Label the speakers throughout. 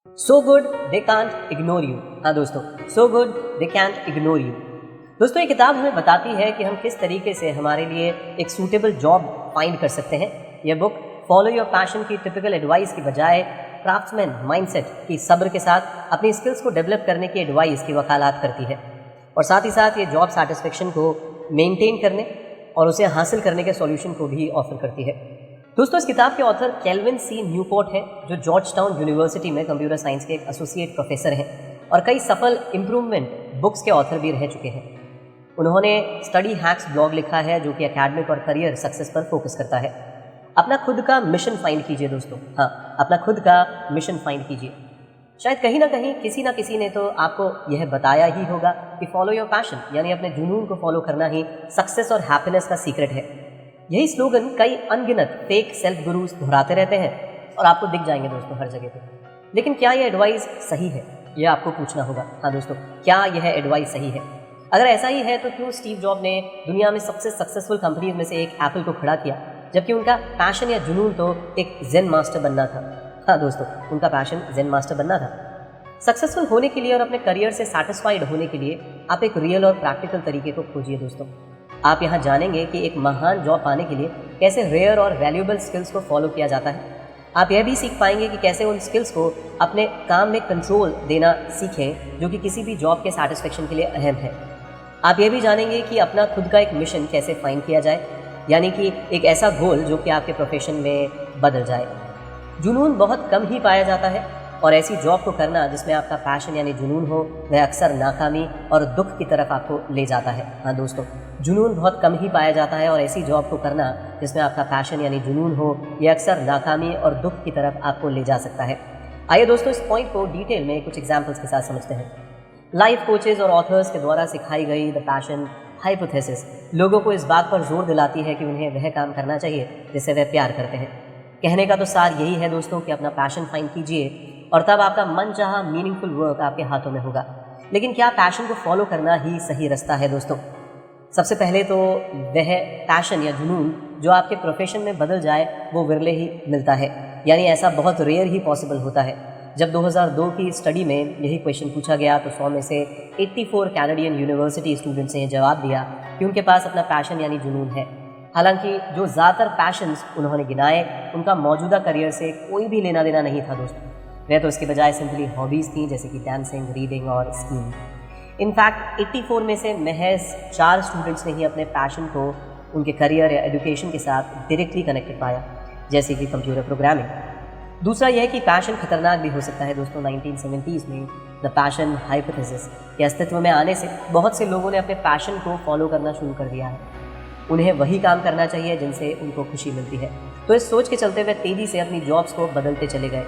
Speaker 1: So good they can't ignore you. हाँ दोस्तों, so good they can't ignore you. दोस्तों, ये किताब हमें बताती है कि हम किस तरीके से हमारे लिए एक सूटेबल जॉब फाइंड कर सकते हैं। यह बुक फॉलो योर पैशन की टिपिकल एडवाइस की बजाय क्राफ्ट्समैन माइंडसेट की सब्र के साथ अपनी स्किल्स को डेवलप करने की एडवाइस की वकालत करती है, और साथ ही साथ ये जॉब सेटिस्फेक्शन को मेंटेन करने और उसे हासिल करने के सॉल्यूशन को भी ऑफर करती है। दोस्तों, इस किताब के ऑथर केल्विन सी न्यूपोर्ट हैं, जो जॉर्ज टाउन यूनिवर्सिटी में कंप्यूटर साइंस के एक एसोसिएट प्रोफेसर हैं और कई सफल इम्प्रूवमेंट बुक्स के ऑथर भी रह चुके हैं। उन्होंने स्टडी हैक्स ब्लॉग लिखा है, जो कि एकेडमिक और करियर सक्सेस पर फोकस करता है। अपना खुद का मिशन फाइंड कीजिए दोस्तों। हाँ, अपना खुद का मिशन फाइंड कीजिए। शायद कहीं ना कहीं किसी ना किसी ने तो आपको यह बताया ही होगा कि फॉलो योर पैशन, यानी अपने जुनून को फॉलो करना ही सक्सेस और हैप्पीनेस का सीक्रेट है। यही स्लोगन कई अनगिनत फेक सेल्फ गुरुज दोहराते रहते हैं और आपको दिख जाएंगे दोस्तों हर जगह पे। लेकिन क्या यह एडवाइस सही है, यह आपको पूछना होगा। हाँ दोस्तों, क्या यह एडवाइस सही है? अगर ऐसा ही है तो क्यों स्टीव जॉब ने दुनिया में सबसे सक्सेसफुल कंपनीज में से एक एप्पल को खड़ा किया, जबकि उनका पैशन या जुनून तो एक जेन मास्टर बनना था। हाँ दोस्तों, उनका पैशन जेन मास्टर बनना था। सक्सेसफुल होने के लिए और अपने करियर से सेटिस्फाइड होने के लिए आप एक रियल और प्रैक्टिकल तरीके को खोजिए दोस्तों। आप यहाँ जानेंगे कि एक महान जॉब पाने के लिए कैसे रेयर और वैल्यूएबल स्किल्स को फॉलो किया जाता है। आप यह भी सीख पाएंगे कि कैसे उन स्किल्स को अपने काम में कंट्रोल देना सीखें, जो कि किसी भी जॉब के सेटिस्फेक्शन के लिए अहम है। आप यह भी जानेंगे कि अपना खुद का एक मिशन कैसे फाइंड किया जाए, यानी कि एक ऐसा गोल जो कि आपके प्रोफेशन में बदल जाए। जुनून बहुत कम ही पाया जाता है, और ऐसी जॉब को करना जिसमें आपका पैशन यानी जुनून हो, वह अक्सर नाकामी और दुख की तरफ आपको ले जाता है। हाँ दोस्तों, जुनून बहुत कम ही पाया जाता है, और ऐसी जॉब को करना जिसमें आपका पैशन यानी जुनून हो, यह अक्सर नाकामी और दुख की तरफ आपको ले जा सकता है। आइए दोस्तों, इस पॉइंट को डिटेल में कुछ एग्जाम्पल्स के साथ समझते हैं। लाइफ कोचेज और ऑथर्स के द्वारा सिखाई गई द पैशन हाइपोथेसिस लोगों को इस बात पर जोर दिलाती है कि उन्हें वह काम करना चाहिए जिससे वह प्यार करते हैं। कहने का तो सार यही है दोस्तों कि अपना पैशन फाइंड कीजिए, और तब आपका मनचाहा मीनिंगफुल वर्क आपके हाथों में होगा। लेकिन क्या पैशन को फॉलो करना ही सही रास्ता है दोस्तों? सबसे पहले तो वह पैशन या जुनून जो आपके प्रोफेशन में बदल जाए वो विरले ही मिलता है, यानी ऐसा बहुत रेयर ही पॉसिबल होता है। जब 2002 की स्टडी में यही क्वेश्चन पूछा गया तो 100 में से 84 कैनेडियन यूनिवर्सिटी स्टूडेंट्स ने जवाब दिया कि उनके पास अपना पैशन यानी जुनून है। हालांकि जो ज़्यादातर पैशंस उन्होंने गिनाए, उनका मौजूदा करियर से कोई भी लेना देना नहीं था दोस्तों। वह तो इसके बजाय सिंपली हॉबीज़ थी, जैसे कि डांसिंग, रीडिंग और स्कीइंग। इनफैक्ट 84 में से महज 4 स्टूडेंट्स ने ही अपने पैशन को उनके करियर या एजुकेशन के साथ डायरेक्टली कनेक्टेड पाया, जैसे कि कंप्यूटर प्रोग्रामिंग। दूसरा यह कि पैशन खतरनाक भी हो सकता है दोस्तों। 1970s में द पैशन हाइपोथेसिस के अस्तित्व में आने से बहुत से लोगों ने अपने पैशन को फॉलो करना शुरू कर दिया है। उन्हें वही काम करना चाहिए जिनसे उनको खुशी मिलती है। तो इस सोच के चलते वे तेज़ी से अपनी जॉब्स को बदलते चले गए,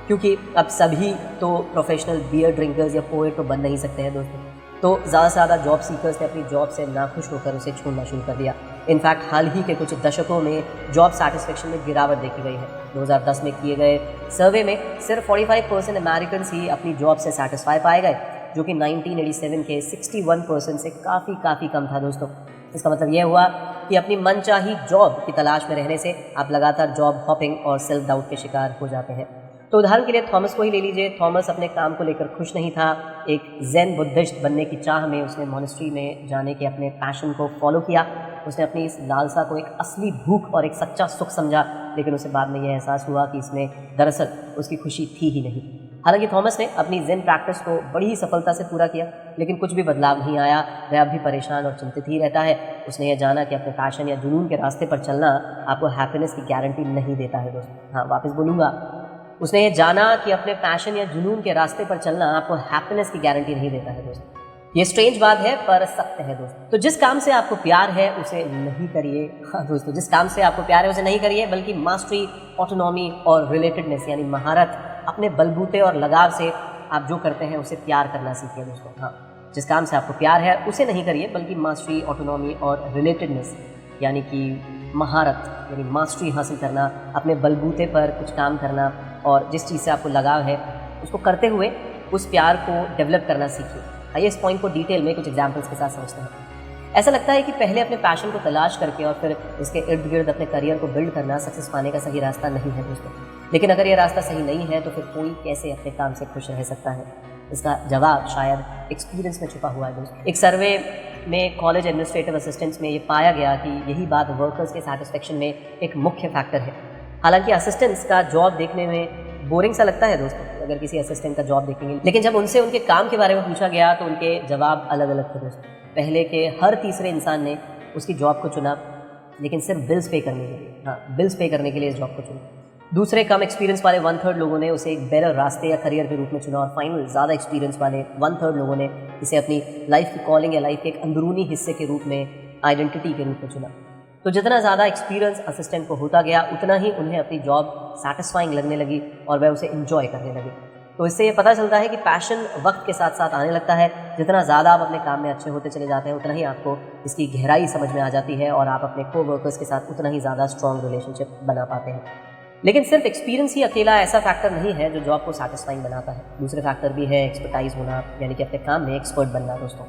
Speaker 1: क्योंकि अब सभी तो प्रोफेशनल बियर ड्रिंकर्स या पोएट तो बन नहीं सकते हैं दोस्तों। तो ज़्यादा से ज़्यादा जॉब सीकर्स ने अपनी जॉब से नाखुश होकर उसे छोड़ना शुरू कर दिया। इनफैक्ट हाल ही के कुछ दशकों में जॉब सेटिस्फेक्शन में गिरावट देखी गई है। 2010 में किए गए सर्वे में सिर्फ 45% अमेरिकन्स ही अपनी जॉब से सेटिस्फाई पाए गए, जो कि 1987 के 61% से काफ़ी कम था दोस्तों। इसका मतलब यह हुआ कि अपनी मनचाही जॉब की तलाश में रहने से आप लगातार जॉब हॉपिंग और सेल्फ डाउट के शिकार हो जाते हैं। तो उदाहरण के लिए थॉमस को ही ले लीजिए। थॉमस अपने काम को लेकर खुश नहीं था। एक ज़ेन बुद्धिस्ट बनने की चाह में उसने मॉनेस्ट्री में जाने के अपने पैशन को फॉलो किया। उसने अपनी इस लालसा को एक असली भूख और एक सच्चा सुख समझा, लेकिन उसे बाद में यह एहसास हुआ कि इसमें दरअसल उसकी खुशी थी ही नहीं। हालांकि थॉमस ने अपनी ज़ेन प्रैक्टिस को बड़ी ही सफलता से पूरा किया, लेकिन कुछ भी बदलाव नहीं आया। वह अब भी परेशान और चिंतित ही रहता है। उसने यह जाना कि अपने पैशन या जुनून के रास्ते पर चलना आपको हैप्पीनेस की गारंटी नहीं देता है दोस्तों। हाँ, वापस बोलूँगा, उसने ये जाना कि अपने पैशन या जुनून के रास्ते पर चलना आपको हैप्पीनेस की गारंटी नहीं देता है दोस्तों। ये स्ट्रेंज बात है पर सत्य है दोस्तों। तो जिस काम से आपको प्यार है उसे नहीं करिए। हाँ दोस्तों, जिस काम से आपको प्यार है उसे नहीं करिए, बल्कि मास्टरी, ऑटोनॉमी और रिलेटेडनेस यानी महारत, अपने बलबूते और लगाव से आप जो करते हैं उसे प्यार करना सीखिए दोस्तों। हाँ, जिस काम से आपको प्यार है उसे नहीं करिए, बल्कि मास्टरी, ऑटोनॉमी और रिलेटेडनेस यानी कि महारत यानी मास्टरी हासिल करना, अपने बलबूते पर कुछ काम करना, और जिस चीज़ से आपको लगाव है उसको करते हुए उस प्यार को डेवलप करना सीखिए। आइए इस पॉइंट को डिटेल में कुछ एग्जाम्पल्स के साथ समझते हैं। ऐसा लगता है कि पहले अपने पैशन को तलाश करके और फिर उसके इर्द गिर्द अपने करियर को बिल्ड करना सक्सेस पाने का सही रास्ता नहीं है दोस्तों। लेकिन अगर ये रास्ता सही नहीं है तो फिर कोई कैसे अपने काम से खुश रह सकता है? इसका जवाब शायद एक्सपीरियंस में छुपा हुआ है दोस्तों। एक सर्वे में कॉलेज एडमिनिस्ट्रेटिव असिस्टेंट्स में ये पाया गया कि यही बात वर्कर्स के सैटिस्फैक्शन में एक मुख्य फैक्टर है। हालांकि असिस्टेंट्स का जॉब देखने में बोरिंग सा लगता है दोस्तों अगर किसी असिस्टेंट का जॉब देखेंगे, लेकिन जब उनसे उनके काम के बारे में पूछा गया तो उनके जवाब अलग अलग थे दोस्तों। पहले के हर तीसरे इंसान ने उसकी जॉब को चुना, लेकिन सिर्फ बिल्स पे करने के लिए, बिल्स पे करने के लिए इस जॉब को चुना। दूसरे कम एक्सपीरियंस वाले 1/3 लोगों ने उसे एक बेटर रास्ते या करियर के रूप में चुना, और फाइनल ज़्यादा एक्सपीरियंस वाले 1/3 लोगों ने इसे अपनी लाइफ की कॉलिंग या लाइफ के एक अंदरूनी हिस्से के रूप में, आइडेंटिटी के रूप में चुना। तो जितना ज़्यादा एक्सपीरियंस असिस्टेंट को होता गया उतना ही उन्हें अपनी जॉब सेटिस्फाइंग लगने लगी और वह उसे इंजॉय करने लगे। तो इससे ये पता चलता है कि पैशन वक्त के साथ साथ आने लगता है। जितना ज़्यादा आप अपने काम में अच्छे होते चले जाते हैं उतना ही आपको इसकी गहराई समझ में आ जाती है और आप अपने को-वर्कर्स के साथ उतना ही ज़्यादा स्ट्रॉन्ग रिलेशनशिप बना पाते हैं। लेकिन सिर्फ एक्सपीरियंस ही अकेला ऐसा फैक्टर नहीं है जो जॉब को सेटिस्फाइंग बनाता है। दूसरे फैक्टर भी है एक्सपर्टाइज होना, यानी कि अपने काम में एक्सपर्ट बनना दोस्तों।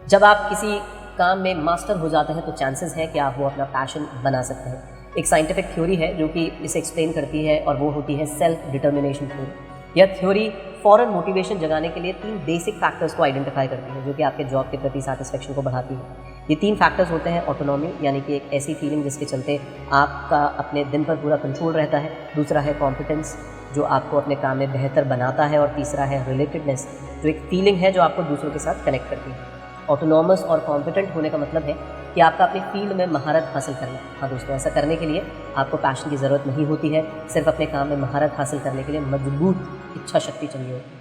Speaker 1: जब आप किसी काम में मास्टर हो जाते हैं तो चांसेस है कि आप वो अपना पैशन बना सकते हैं। एक साइंटिफिक थ्योरी है जो कि इसे एक्सप्लेन करती है और वो होती है सेल्फ डिटर्मिनेशन थ्योरी। यह थ्योरी फॉरन मोटिवेशन जगाने के लिए 3 बेसिक फैक्टर्स को आइडेंटिफाई करती है जो कि आपके जॉब के प्रति सेटिस्फेक्शन को बढ़ाती है। ये 3 फैक्टर्स होते हैं ऑटोनॉमी, यानी कि एक ऐसी फीलिंग जिसके चलते आपका अपने दिन पर पूरा कंट्रोल रहता है। दूसरा है कॉम्पिटेंस, जो आपको अपने काम में बेहतर बनाता है। और तीसरा है रिलेटेडनेस, जो एक फीलिंग है जो आपको दूसरों के साथ कनेक्ट करती है। ऑटोनॉमस और कॉम्पिटेंट होने का मतलब है कि आपका अपनी फील्ड में महारत हासिल करना। हाँ दोस्तों, ऐसा करने के लिए आपको पैशन की ज़रूरत नहीं होती है, सिर्फ अपने काम में महारत हासिल करने के लिए मजबूत इच्छा शक्ति चाहिए होती है।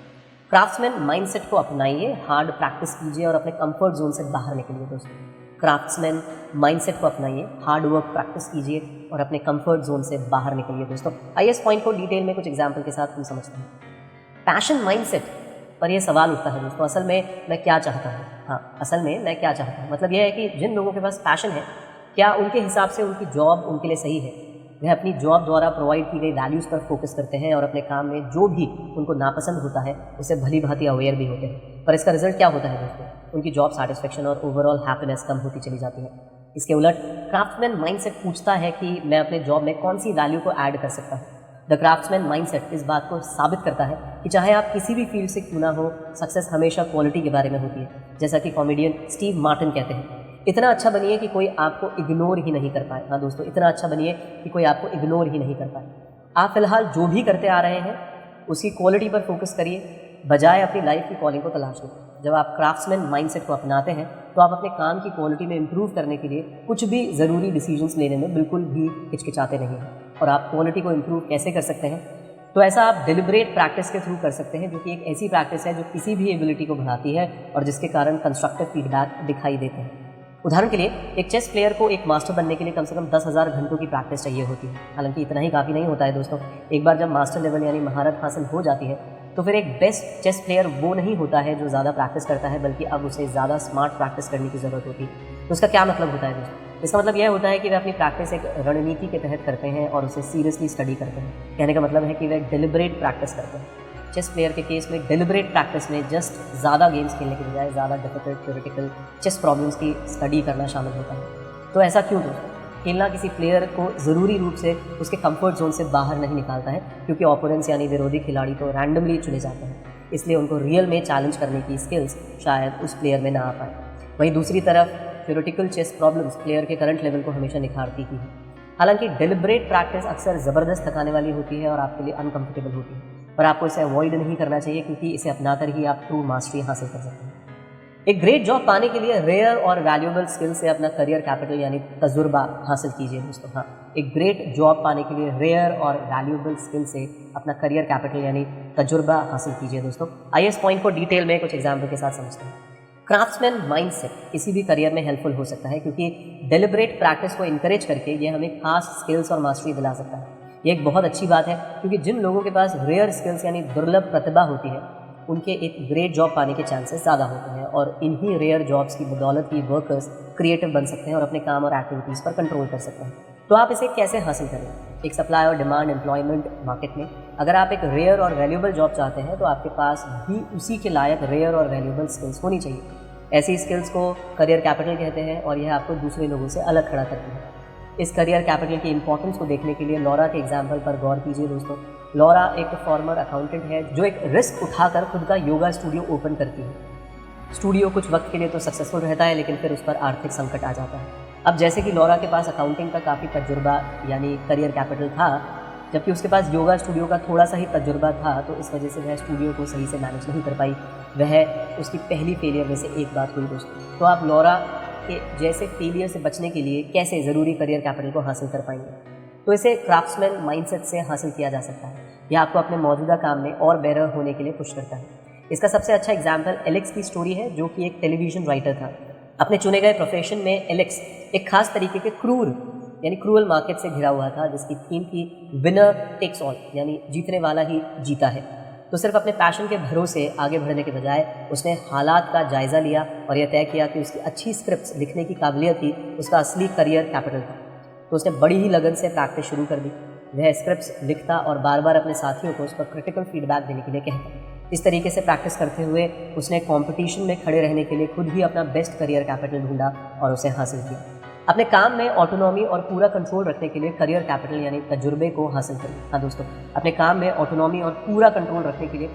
Speaker 1: क्राफ्ट्समैन माइंडसेट को अपनाइए, हार्ड प्रैक्टिस कीजिए और अपने कंफर्ट जोन से बाहर निकलिए दोस्तों। क्राफ्ट्समैन माइंडसेट को अपनाइए, हार्ड वर्क प्रैक्टिस कीजिए और अपने कंफर्ट जोन से बाहर निकलिए दोस्तों। आइए इस पॉइंट को डिटेल में कुछ एग्जाम्पल के साथ हम समझते हैं। पैशन माइंडसेट पर यह सवाल उठता है दोस्तों, असल में मैं क्या चाहता हूँ? असल में मैं क्या चाहता हूँ मतलब यह है कि जिन लोगों के पास पैशन है, क्या उनके हिसाब से उनकी जॉब उनके लिए सही है? वह अपनी जॉब द्वारा प्रोवाइड की गई वैल्यूज़ पर फोकस करते हैं और अपने काम में जो भी उनको नापसंद होता है उससे भली भांति अवेयर भी होते हैं। पर इसका रिजल्ट क्या होता है दोस्तों? उनकी जॉब सेटिस्फेक्शन और ओवरऑल हैप्पीनेस कम होती चली जाती है। इसके उलट क्राफ्ट्समैन माइंडसेट पूछता है कि मैं अपने जॉब में कौन सी वैल्यू को ऐड कर सकता हूँ। द क्राफ्ट्समैन माइंडसेट इस बात को साबित करता है कि चाहे आप किसी भी फील्ड से क्यों ना हो, सक्सेस हमेशा क्वालिटी के बारे में होती है। जैसा कि कॉमेडियन स्टीव मार्टिन कहते हैं, इतना अच्छा बनिए कि कोई आपको इग्नोर ही नहीं कर पाए। हाँ दोस्तों, इतना अच्छा बनिए कि कोई आपको इग्नोर ही नहीं कर पाए। आप फिलहाल जो भी करते आ रहे हैं उसकी क्वालिटी पर फोकस करिए, बजाय अपनी लाइफ की कॉलिंग को तलाशने। जब आप क्राफ्ट्समैन माइंडसेट को अपनाते हैं तो आप अपने काम की क्वालिटी में इंप्रूव करने के लिए कुछ भी ज़रूरी डिसीजंस लेने में बिल्कुल भी हिचकिचाते नहीं हैं। और आप क्वालिटी को इंप्रूव कैसे कर सकते हैं? तो ऐसा आप डिलिब्रेट प्रैक्टिस के थ्रू कर सकते हैं, जो कि एक ऐसी प्रैक्टिस है जो किसी भी एबिलिटी को बढ़ाती है और जिसके कारण कंस्ट्रक्टिव फीडबैक दिखाई देते हैं। उदाहरण के लिए, एक चेस प्लेयर को एक मास्टर बनने के लिए कम से कम 10,000 घंटों की प्रैक्टिस चाहिए होती है। हालांकि इतना ही काफ़ी नहीं होता है दोस्तों। एक बार जब मास्टर लेवल यानी महारत हासिल हो जाती है तो फिर एक बेस्ट चेस प्लेयर वो नहीं होता है जो ज़्यादा प्रैक्टिस करता है, बल्कि अब उसे ज़्यादा स्मार्ट प्रैक्टिस करने की ज़रूरत होती है। तो इसका क्या मतलब होता है दोस्तों? इसका मतलब यह होता है कि वे अपनी प्रैक्टिस एक रणनीति के तहत करते हैं और उसे सीरियसली स्टडी करते हैं। कहने का मतलब है कि वे डिलिब्रेट प्रैक्टिस करते हैं। चेस प्लेयर के केस में डिलिब्रेट प्रैक्टिस में जस्ट ज़्यादा गेम्स खेलने के बजाय ज़्यादा डिफिकल्ट थ्योरेटिकल चेस प्रॉब्लम्स की स्टडी करना शामिल होता है। तो ऐसा क्यों दोस्तों? खेलना किसी प्लेयर को ज़रूरी रूप से उसके कंफर्ट जोन से बाहर नहीं निकालता है, क्योंकि ओपोनेंट्स यानी विरोधी खिलाड़ी तो रैंडमली चुने जाते हैं, इसलिए उनको रियल में चैलेंज करने की स्किल्स शायद उस प्लेयर में ना आ पाए। वहीं दूसरी तरफ थ्योरेटिकल चेस प्रॉब्लम्स प्लेयर के करंट लेवल को हमेशा निखारती ही है। हालांकि डिलिब्रेट प्रैक्टिस अक्सर ज़बरदस्त थकाने वाली होती है और आपके लिए अनकंफर्टेबल होती है, पर आपको इसे अवॉइड नहीं करना चाहिए, क्योंकि इसे अपनाकर ही आप ट्रू मास्टरी हासिल कर सकते हैं। एक ग्रेट जॉब पाने के लिए रेयर और वैल्यूएबल स्किल से अपना करियर कैपिटल यानी तजुर्बा हासिल कीजिए दोस्तों। हाँ, एक ग्रेट जॉब पाने के लिए रेयर और वैल्यूएबल स्किल से अपना करियर कैपिटल यानी तजुर्बा हासिल कीजिए दोस्तों। आइए इस पॉइंट को डिटेल में कुछ एग्जाम्पल के साथ समझते हैं। क्राफ्ट्समैन माइंडसेट किसी भी करियर में हेल्पफुल हो सकता है, क्योंकि डिलिब्रेट प्रैक्टिस को इनकरेज करके ये हमें खास स्किल्स और मास्टरी दिला सकता है। ये एक बहुत अच्छी बात है, क्योंकि जिन लोगों के पास रेयर स्किल्स यानी दुर्लभ प्रतिभा होती है उनके एक ग्रेट जॉब पाने के चांसेस ज़्यादा होते हैं, और इन्हीं रेयर जॉब्स की बदौलत ही वर्कर्स क्रिएटिव बन सकते हैं और अपने काम और एक्टिविटीज़ पर कंट्रोल कर सकते हैं। तो आप इसे कैसे हासिल करें? एक सप्लाई और डिमांड एम्प्लॉयमेंट मार्केट में अगर आप एक रेयर और वैल्यूएबल जॉब चाहते हैं तो आपके पास भी उसी के लायक रेयर और वैल्यूएबल स्किल्स होनी चाहिए। ऐसी स्किल्स को करियर कैपिटल कहते हैं और यह आपको दूसरे लोगों से अलग खड़ा करती है। इस करियर कैपिटल की इंपॉर्टेंस को देखने के लिए लॉरा के एग्जाम्पल पर गौर कीजिए दोस्तों। लॉरा एक फॉर्मर अकाउंटेंट है जो एक रिस्क उठाकर खुद का योगा स्टूडियो ओपन करती है। स्टूडियो कुछ वक्त के लिए तो सक्सेसफुल रहता है, लेकिन फिर उस पर आर्थिक संकट आ जाता है। अब जैसे कि लॉरा के पास अकाउंटिंग का काफ़ी तजुर्बा यानी करियर कैपिटल था, जबकि उसके पास योगा स्टूडियो का थोड़ा सा ही तजुर्बा था, तो इस वजह से वह स्टूडियो को सही से मैनेज नहीं कर पाई। वह उसकी पहली फेलियर में से एक बात हुई दोस्तों। तो आप लॉरा के जैसे फेलियर से बचने के लिए कैसे ज़रूरी करियर कैपिटल को हासिल कर पाएंगे? तो इसे क्राफ्ट्समैन माइंडसेट से हासिल किया जा सकता है। यह आपको अपने मौजूदा काम में और बेहतर होने के लिए पुश करता है। इसका सबसे अच्छा एग्जाम्पल एलेक्स की स्टोरी है, जो कि एक टेलीविजन राइटर था। अपने चुने गए प्रोफेशन में एलेक्स एक खास तरीके के क्रूअल मार्केट से घिरा हुआ था, जिसकी थीम थी विनर टेक्स ऑल, यानी जीतने वाला ही जीता है। तो सिर्फ अपने पैशन के भरोसे आगे बढ़ने के बजाय उसने हालात का जायज़ा लिया और यह तय किया कि उसकी अच्छी स्क्रिप्ट्स लिखने की काबिलियत ही उसका असली करियर कैपिटल था। तो उसने बड़ी ही लगन से प्रैक्टिस शुरू कर दी। वह स्क्रिप्ट्स लिखता और बार बार अपने साथियों को उस पर क्रिटिकल फीडबैक देने के लिए कहता। इस तरीके से प्रैक्टिस करते हुए उसने कंपटीशन में खड़े रहने के लिए खुद ही अपना बेस्ट करियर कैपिटल ढूंढा और उसे हासिल किया। अपने काम में ऑटोनॉमी और पूरा कंट्रोल रखने के लिए करियर कैपिटल यानी तजुर्बे को हासिल करें। हाँ दोस्तों, अपने काम में ऑटोनॉमी और पूरा कंट्रोल रखने के लिए